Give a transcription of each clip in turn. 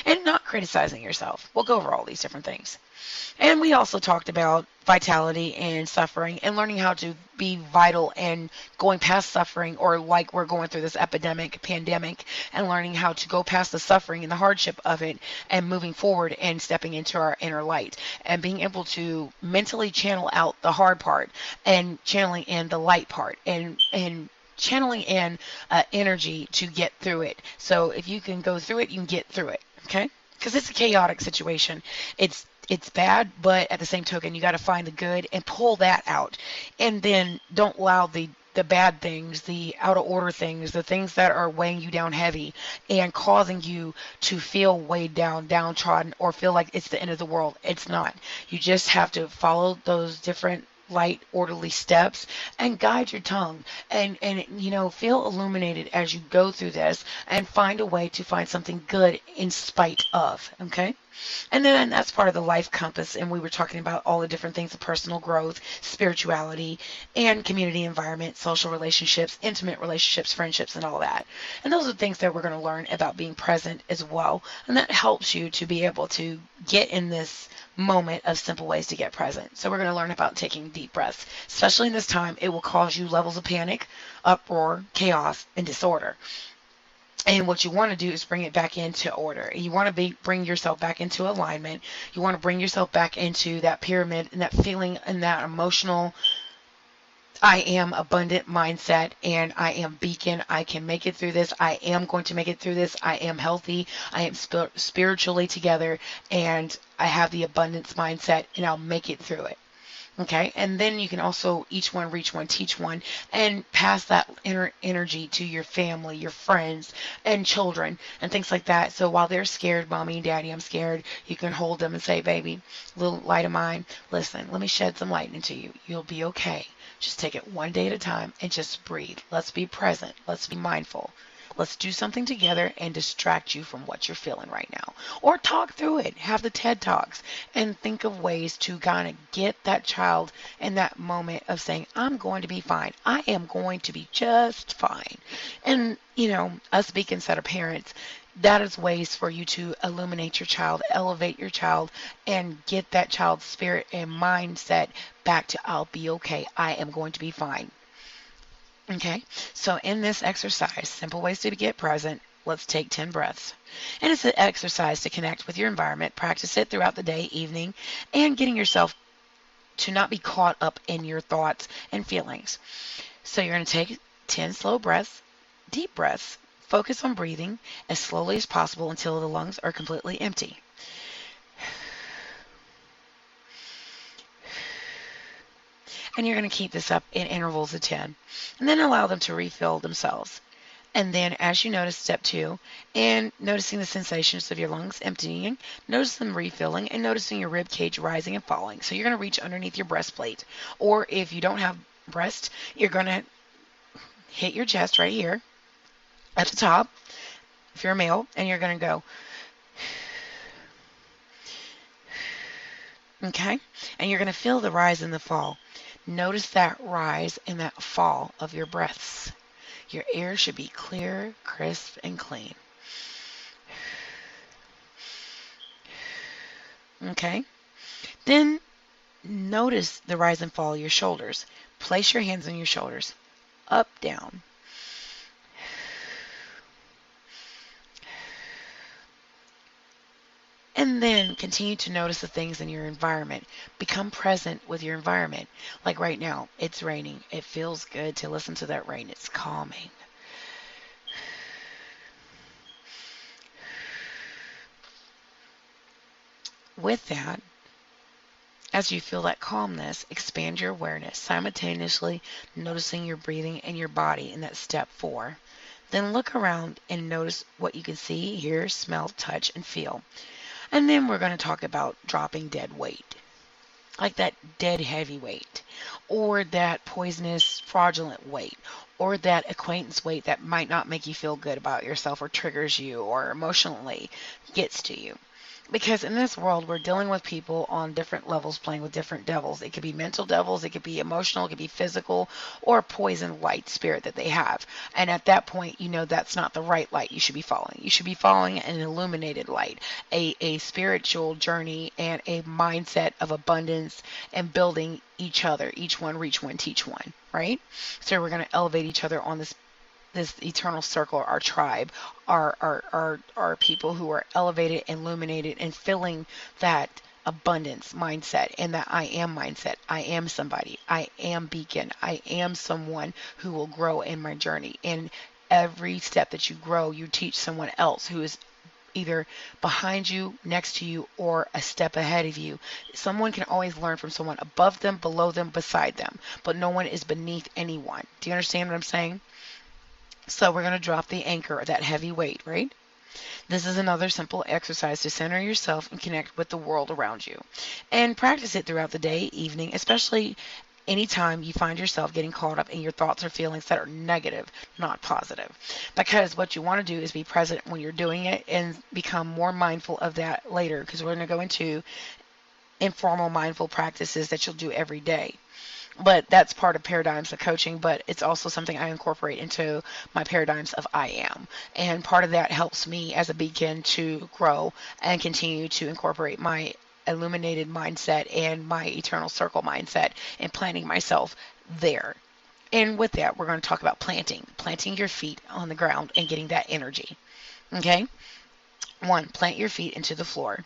and not criticizing yourself. We'll go over all these different things. And we also talked about vitality and suffering and learning how to be vital and going past suffering, or like we're going through this epidemic, pandemic, and learning how to go past the suffering and the hardship of it and moving forward and stepping into our inner light and being able to mentally channel out the hard part and channeling in the light part and channeling in energy to get through it. So if you can go through it, you can get through it. Okay? Because it's a chaotic situation. It's bad, but at the same token, you got to find the good and pull that out, and then don't allow the bad things, the out of order things, the things that are weighing you down heavy and causing you to feel weighed down, downtrodden, or feel like it's the end of the world. It's not. You just have to follow those different light orderly steps and guide your tongue and feel illuminated as you go through this and find a way to find something good in spite of. Okay. And then that's part of the life compass. And we were talking about all the different things of personal growth, spirituality, and community environment, social relationships, intimate relationships, friendships, and all that. And those are things that we're going to learn about being present as well. And that helps you to be able to get in this moment of simple ways to get present. So we're going to learn about taking deep breaths. Especially in this time, it will cause you levels of panic, uproar, chaos, and disorder. And what you want to do is bring it back into order. You want to bring yourself back into alignment. You want to bring yourself back into that pyramid and that feeling and that emotional I am abundant mindset, and I am beacon. I can make it through this. I am going to make it through this. I am healthy. I am spiritually together, and I have the abundance mindset, and I'll make it through it. Okay, and then you can also each one reach one, teach one, and pass that inner energy to your family, your friends, and children, and things like that. So while they're scared, mommy and daddy, I'm scared, you can hold them and say, baby, little light of mine, listen, let me shed some light into you. You'll be okay. Just take it one day at a time and just breathe. Let's be present. Let's be mindful. Let's do something together and distract you from what you're feeling right now. Or talk through it. Have the TED Talks and think of ways to kind of get that child in that moment of saying, I'm going to be fine. I am going to be just fine. And, us being set of parents, that is ways for you to illuminate your child, elevate your child, and get that child's spirit and mindset back to I'll be okay. I am going to be fine. Okay, so in this exercise, simple ways to get present, let's take 10 breaths. And it's an exercise to connect with your environment, practice it throughout the day, evening, and getting yourself to not be caught up in your thoughts and feelings. So you're going to take 10 slow breaths, deep breaths, focus on breathing as slowly as possible until the lungs are completely empty. And you're going to keep this up in intervals of 10, and then allow them to refill themselves. And then as you notice step 2, and noticing the sensations of your lungs emptying, notice them refilling, and noticing your rib cage rising and falling. So you're going to reach underneath your breastplate. Or if you don't have breast, you're going to hit your chest right here at the top, if you're a male, and you're going to go, okay? And you're going to feel the rise and the fall. Notice that rise and that fall of your breaths. Your air should be clear, crisp, and clean. Okay? Then notice the rise and fall of your shoulders. Place your hands on your shoulders. Up, down. And then continue to notice the things in your environment. Become present with your environment. Like right now, it's raining. It feels good to listen to that rain. It's calming. With that, as you feel that calmness, expand your awareness, simultaneously noticing your breathing and your body in that step 4. Then look around and notice what you can see, hear, smell, touch, and feel. And then we're going to talk about dropping dead weight, like that dead heavy weight, or that poisonous, fraudulent weight, or that acquaintance weight that might not make you feel good about yourself or triggers you or emotionally gets to you. Because in this world, we're dealing with people on different levels playing with different devils. It could be mental devils, it could be emotional, it could be physical, or poison light spirit that they have. And at that point, you know that's not the right light you should be following. You should be following an illuminated light, a spiritual journey, and a mindset of abundance and building each other. Each one, reach one, teach one, right? So we're going to elevate each other on this eternal circle, our tribe, our people who are elevated, illuminated, and feeling that abundance mindset and that I am mindset. I am somebody. I am beacon. I am someone who will grow in my journey. And every step that you grow, you teach someone else who is either behind you, next to you, or a step ahead of you. Someone can always learn from someone above them, below them, beside them, but no one is beneath anyone. Do you understand what I'm saying? So we're going to drop the anchor, that heavy weight, right? This is another simple exercise to center yourself and connect with the world around you. And practice it throughout the day, evening, especially anytime you find yourself getting caught up in your thoughts or feelings that are negative, not positive. Because what you want to do is be present when you're doing it and become more mindful of that later, because we're going to go into informal mindful practices that you'll do every day. But that's part of paradigms of coaching, but it's also something I incorporate into my paradigms of I am. And part of that helps me as a beacon to grow and continue to incorporate my illuminated mindset and my eternal circle mindset and planting myself there. And with that, we're going to talk about planting your feet on the ground and getting that energy. Okay? One, plant your feet into the floor.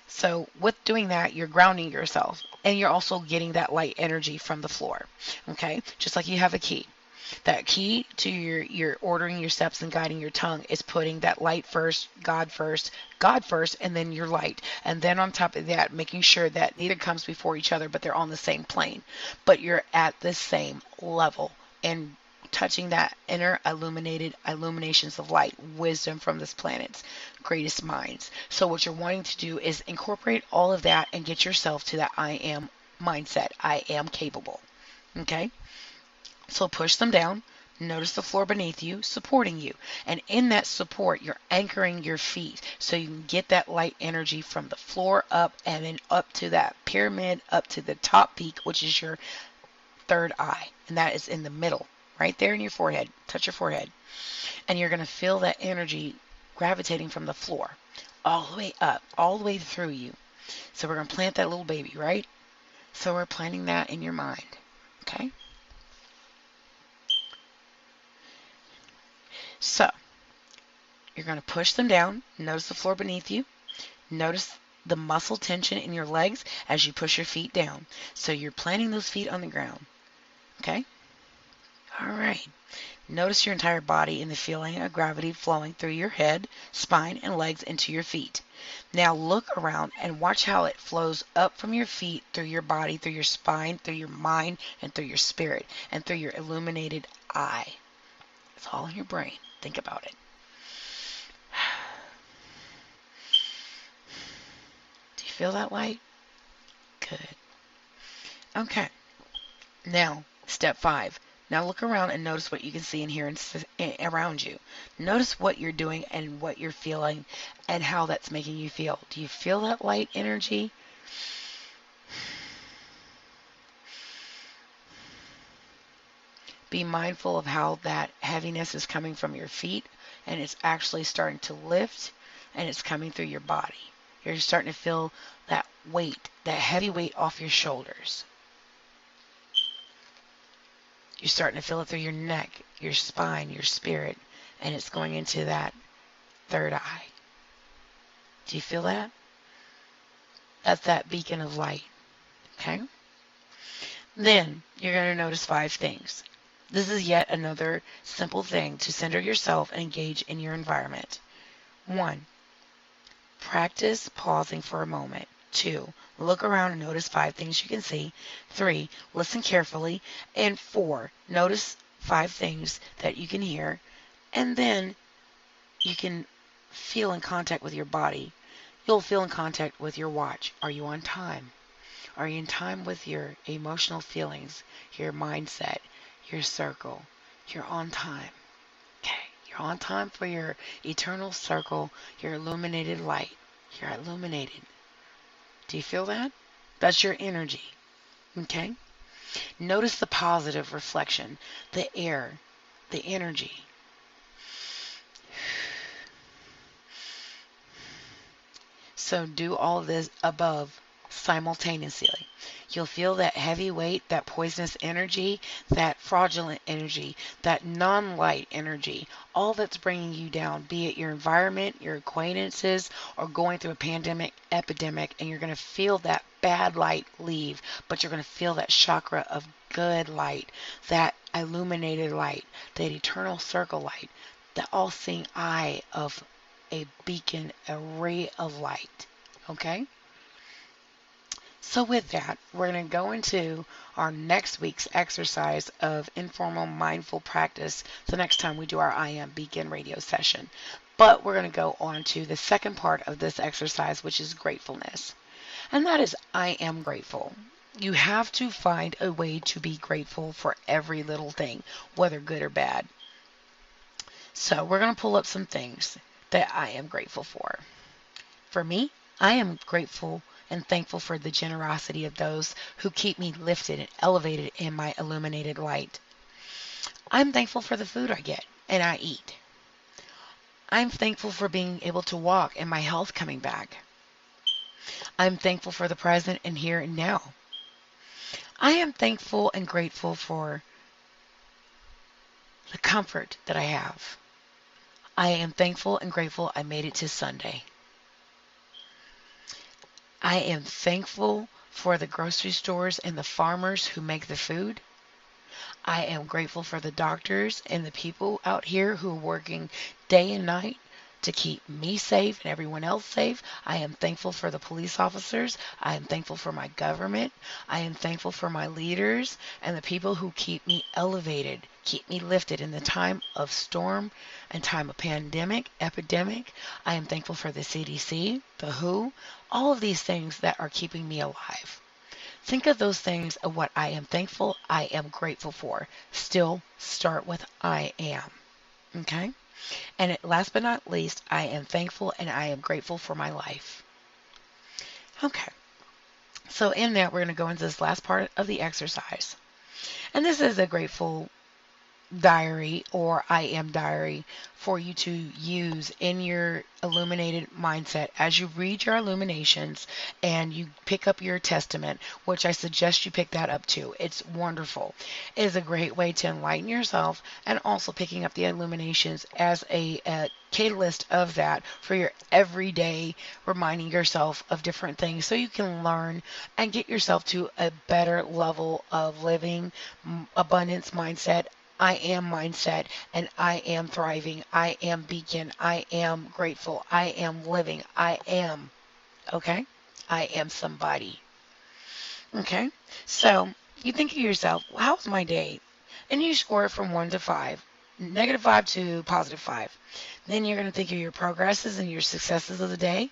So with doing that, you're grounding yourself and you're also getting that light energy from the floor. Okay? Just like you have a key. That key to your ordering your steps and guiding your tongue is putting that light first, God first, and then your light. And then on top of that, making sure that neither comes before each other, but they're on the same plane. But you're at the same level and touching that inner illuminated illuminations of light, wisdom from this planet's greatest minds. So what you're wanting to do is incorporate all of that and get yourself to that I am mindset. I am capable. Okay? So push them down. Notice the floor beneath you, supporting you. And in that support, you're anchoring your feet so you can get that light energy from the floor up and then up to that pyramid, up to the top peak, which is your third eye. And that is in the middle, right there in your forehead. Touch your forehead. And you're going to feel that energy gravitating from the floor all the way up, all the way through you. So we're going to plant that little baby, right? So we're planting that in your mind. Okay? So you're going to push them down. Notice the floor beneath you. Notice the muscle tension in your legs as you push your feet down. So you're planting those feet on the ground. Okay? All right. Notice your entire body and the feeling of gravity flowing through your head, spine, and legs into your feet. Now look around and watch how it flows up from your feet, through your body, through your spine, through your mind, and through your spirit, and through your illuminated eye. It's all in your brain. Think about it. Do you feel that light? Good. Okay. Now, step 5. Now look around and notice what you can see and hear around you. Notice what you're doing and what you're feeling and how that's making you feel. Do you feel that light energy? Be mindful of how that heaviness is coming from your feet and it's actually starting to lift and it's coming through your body. You're starting to feel that weight, that heavy weight off your shoulders. You're starting to feel it through your neck, your spine, your spirit, and it's going into that third eye. Do you feel that? That's that beacon of light. Okay? Then you're going to notice 5 things. This is yet another simple thing to center yourself and engage in your environment. 1. Practice pausing for a moment. 2. Look around and notice 5 things you can see. 3. Listen carefully. And 4. Notice 5 things that you can hear. And then you can feel in contact with your body. You'll feel in contact with your watch. Are you on time? Are you in time with your emotional feelings, your mindset, your circle? You're on time. Okay. You're on time for your eternal circle, your illuminated light. You're illuminated. Do you feel that? That's your energy. Okay? Notice the positive reflection, the air, the energy. So do all of this above simultaneously. You'll feel that heavy weight, that poisonous energy, that fraudulent energy, that non light energy, all that's bringing you down, be it your environment, your acquaintances, or going through a pandemic, epidemic, and you're going to feel that bad light leave, but you're going to feel that chakra of good light, that illuminated light, that eternal circle light, the all seeing eye of a beacon, a ray of light. Okay? So, with that, we're going to go into our next week's exercise of informal mindful practice the next time we do our I Am Beacon radio session. But we're going to go on to the second part of this exercise, which is gratefulness. And that is, I am grateful. You have to find a way to be grateful for every little thing, whether good or bad. So, we're going to pull up some things that I am grateful for. For me, I am grateful and thankful for the generosity of those who keep me lifted and elevated in my illuminated light. I'm thankful for the food I get and I eat. I'm thankful for being able to walk and my health coming back. I'm thankful for the present and here and now. I am thankful and grateful for the comfort that I have. I am thankful and grateful I made it to Sunday. I am thankful for the grocery stores and the farmers who make the food. I am grateful for the doctors and the people out here who are working day and night to keep me safe and everyone else safe. I am thankful for the police officers. I am thankful for my government. I am thankful for my leaders and the people who keep me elevated, keep me lifted in the time of storm and time of pandemic, epidemic. I am thankful for the CDC, the WHO, all of these things that are keeping me alive. Think of those things of what I am thankful, I am grateful for. Still start with I am. Okay? And last but not least, I am thankful and I am grateful for my life. Okay. So in that, we're going to go into this last part of the exercise. And this is a grateful diary or I am diary for you to use in your illuminated mindset as you read your illuminations and you pick up your testament, which I suggest you pick that up too. It's wonderful. It is a great way to enlighten yourself, and also picking up the illuminations as a catalyst of that for your everyday, reminding yourself of different things so you can learn and get yourself to a better level of living, abundance mindset, I am mindset, and I am thriving. I am beacon. I am grateful. I am living. I am. Okay? I am somebody. Okay? So you think of yourself, how was my day? And you score it from 1 to 5. -5 to +5. Then you're going to think of your progresses and your successes of the day.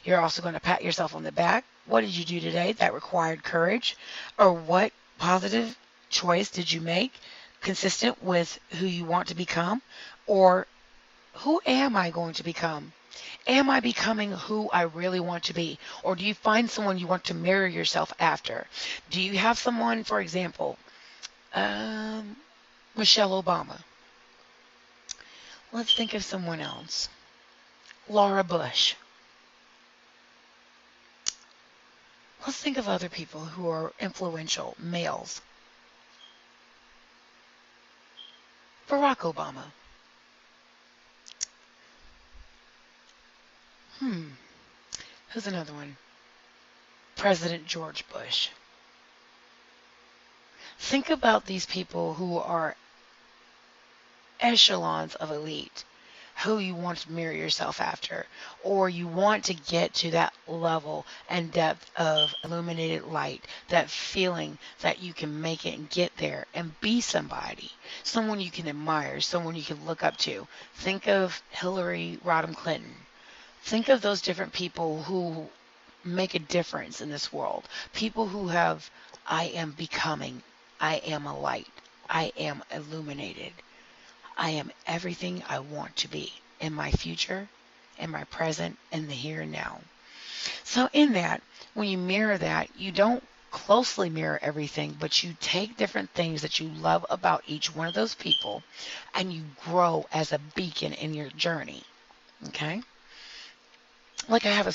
You're also going to pat yourself on the back. What did you do today that required courage? Or what positive choice did you make consistent with who you want to become? Or who am I going to become? Am I becoming who I really want to be? Or do you find someone you want to mirror yourself after? Do you have someone, for example, Michelle Obama? Let's think of someone else. Laura Bush. Let's think of other people who are influential, males. Barack Obama. Who's another one? President George Bush. Think about these people who are echelons of elite, who you want to mirror yourself after, or you want to get to that level and depth of illuminated light, that feeling that you can make it and get there and be somebody, someone you can admire, someone you can look up to. Think of Hillary Rodham Clinton. Think of those different people who make a difference in this world. People who have, I am becoming, I am a light, I am illuminated, I am everything I want to be in my future, in my present, and the here and now. So, in that, when you mirror that, you don't closely mirror everything, but you take different things that you love about each one of those people and you grow as a beacon in your journey. Okay? Like I have a